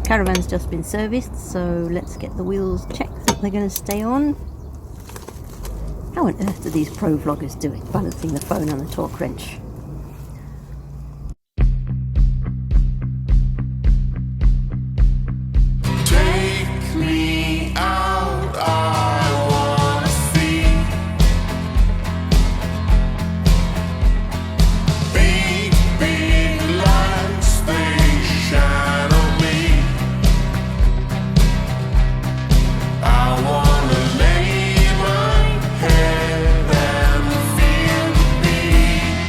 Caravan's just been serviced, so let's get the wheels checked that they're going to stay on. How on earth do these pro vloggers do it, balancing the phone on the torque wrench? Take me out, I wanna see big, big lights, they shine on me. I wanna lay my head and feel the beat.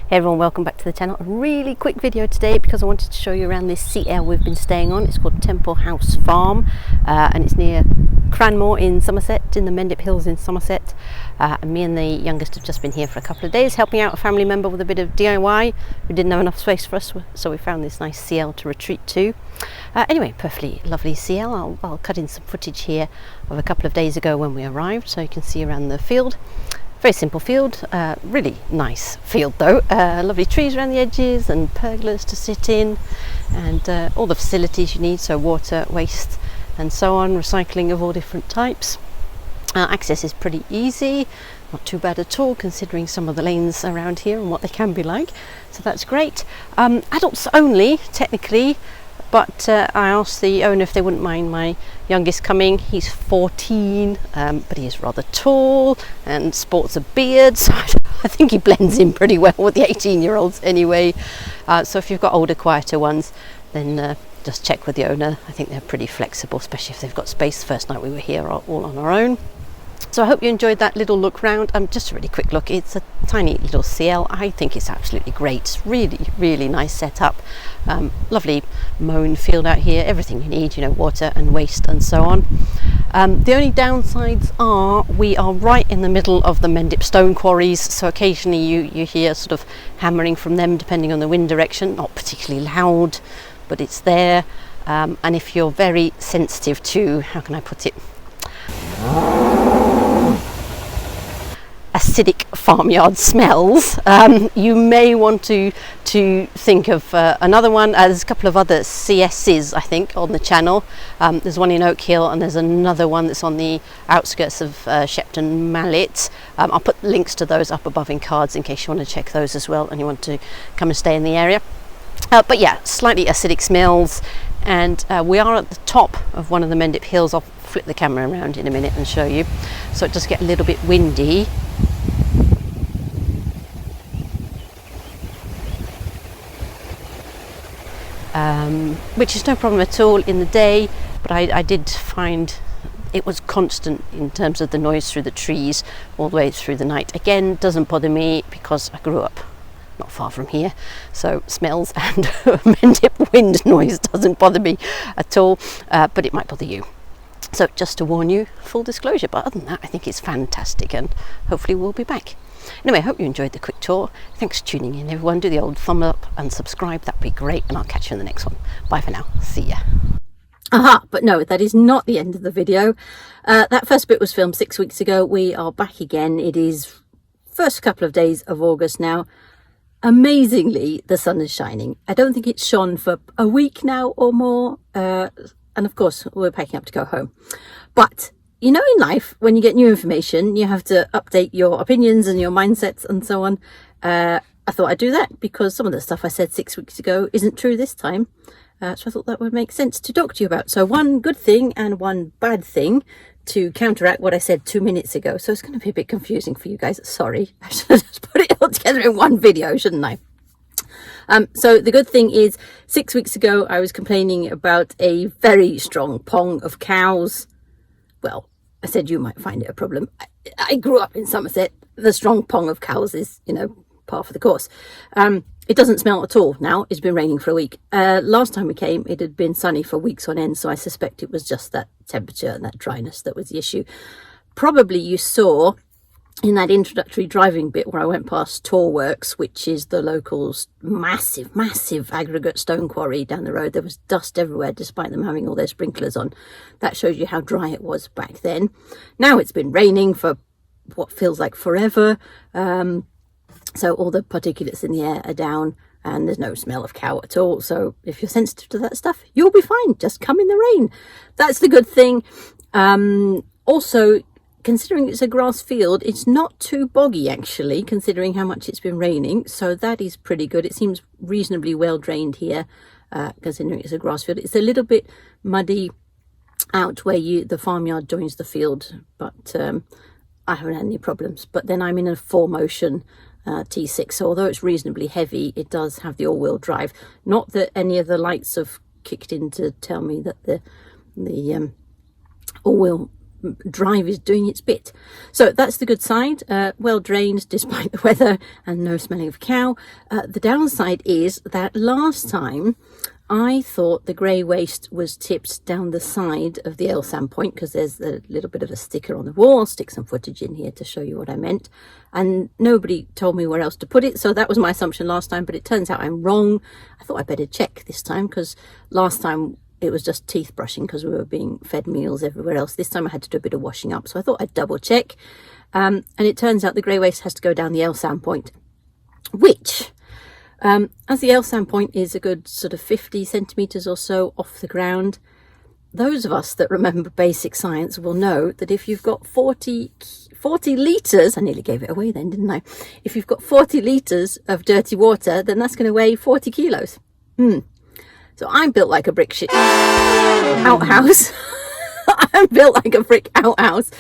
Hey everyone, welcome back to the channel. A really quick video today because I wanted to show you around this CL we've been staying on. It's called Temple House Farm and it's near Cranmore in Somerset, in the Mendip Hills in Somerset. And me and the youngest have just been here for a couple of days helping out a family member with a bit of DIY. We didn't have enough space for us, so we found this nice CL to retreat to. Anyway, perfectly lovely CL. I'll cut in some footage here of a couple of days ago when we arrived so you can see around the field. Very simple field, really nice field though. Lovely trees around the edges and pergolas to sit in, and all the facilities you need, so water, waste and so on, recycling of all different types. Access is pretty easy, not too bad at all considering some of the lanes around here and what they can be like, so that's great. Adults only technically, but I asked the owner if they wouldn't mind my youngest coming. He's 14, but he is rather tall and sports a beard, so I think he blends in pretty well with the 18-year-olds anyway. So if you've got older, quieter ones, then just check with the owner. I think they're pretty flexible, especially if they've got space. The first night we were here all on our own. So I hope you enjoyed that little look round. Just a really quick look. It's a tiny little CL. I think it's absolutely great. It's really nice setup. Lovely mown field out here. Everything you need, you know, water and waste and so on. The only downsides are we are right in the middle of the Mendip stone quarries, so occasionally you hear sort of hammering from them depending on the wind direction. Not particularly loud, but it's there. And if you're very sensitive to, how can I put it, acidic farmyard smells, you may want to think of another one. There's a couple of other CSs I think on the channel. There's one in Oak Hill and there's another one that's on the outskirts of Shepton Mallet. I'll put links to those up above in cards in case you want to check those as well and you want to come and stay in the area. But yeah, slightly acidic smells, and we are at the top of one of the Mendip Hills. I'll flip the camera around in a minute and show you. So it does get a little bit windy. Which is no problem at all in the day, but I did find it was constant in terms of the noise through the trees all the way through the night. Again, doesn't bother me because I grew up not far from here, so smells and Mendip wind noise doesn't bother me at all, but it might bother you. So just to warn you, full disclosure, but other than that I think it's fantastic and hopefully we'll be back. Anyway, I hope you enjoyed the quick tour. Thanks for tuning in everyone. Do the old thumb up and subscribe, that'd be great, and I'll catch you in the next one. Bye for now, see ya. Aha, but no, that is not the end of the video. That first bit was filmed 6 weeks ago. We are back again. It is first couple of days of August now. Amazingly, the sun is shining. I don't think it's shone for a week now or more, and of course we're packing up to go home. But you know, in life, when you get new information, you have to update your opinions and your mindsets and so on. I thought I'd do that because some of the stuff I said 6 weeks ago isn't true this time. So I thought that would make sense to talk to you about. So one good thing and one bad thing to counteract what I said 2 minutes ago. So it's going to be a bit confusing for you guys. Sorry, I should have just put it all together in one video, shouldn't I? So the good thing is 6 weeks ago I was complaining about a very strong pong of cows. Well, I said you might find it a problem. I grew up in Somerset. The strong pong of cows is, you know, par for the course. It doesn't smell at all now. It's been raining for a week. Last time we came, it had been sunny for weeks on end, so I suspect it was just that temperature and that dryness that was the issue. Probably you saw in that introductory driving bit where I went past Tor Works, which is the locals' massive aggregate stone quarry down the road. There was dust everywhere despite them having all their sprinklers on. That shows you how dry it was back then. Now it's been raining for what feels like forever, so all the particulates in the air are down and there's no smell of cow at all. So if you're sensitive to that stuff, you'll be fine. Just come in the rain. That's the good thing. Also, considering it's a grass field, it's not too boggy actually, considering how much it's been raining, so that is pretty good. It seems reasonably well drained here, considering it's a grass field. It's a little bit muddy out where the farmyard joins the field, but I haven't had any problems. But then I'm in a 4Motion T6, so although it's reasonably heavy, it does have the all-wheel drive. Not that any of the lights have kicked in to tell me that the all-wheel drive is doing its bit. So that's the good side, well drained despite the weather and no smelling of cow. The downside is that last time I thought the grey waste was tipped down the side of the ale sand point, because there's a little bit of a sticker on the wall. I'll stick some footage in here to show you what I meant, and nobody told me where else to put it, so that was my assumption last time, but it turns out I'm wrong. I thought I'd better check this time, because last time it was just teeth brushing because we were being fed meals everywhere else. This time I had to do a bit of washing up, so I thought I'd double check, and it turns out the grey waste has to go down the ale sand point, which as the ale sand point is a good sort of 50 centimetres or so off the ground, those of us that remember basic science will know that if you've got 40 litres, I nearly gave it away then, didn't I? If you've got 40 litres of dirty water, then that's going to weigh 40 kilos. So I'm built like a brick shit outhouse. I'm built like a brick outhouse.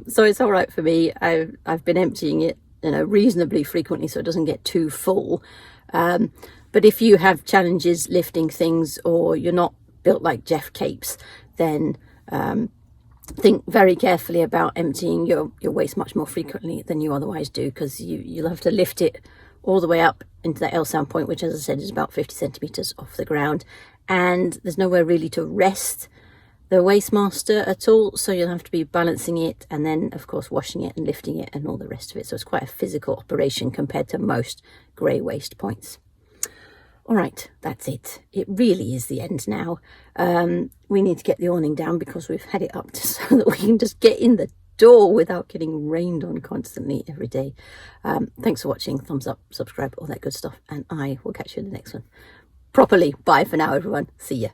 So it's all right for me. I've been emptying it, reasonably frequently, so it doesn't get too full. But if you have challenges lifting things, or you're not built like Jeff Capes, then think very carefully about emptying your waste much more frequently than you otherwise do, because you'll have to lift it all the way up into that ale sand point, which, as I said, is about 50 centimetres off the ground, and there's nowhere really to rest the waste master at all, so you'll have to be balancing it and then of course washing it and lifting it and all the rest of it. So it's quite a physical operation compared to most grey waste points. All right, that's it. It really is the end now. We need to get the awning down because we've had it up so that we can just get in the door without getting rained on constantly every day. Thanks for watching. Thumbs up, subscribe, all that good stuff, and I will catch you in the next one. Properly. Bye for now, everyone. See ya.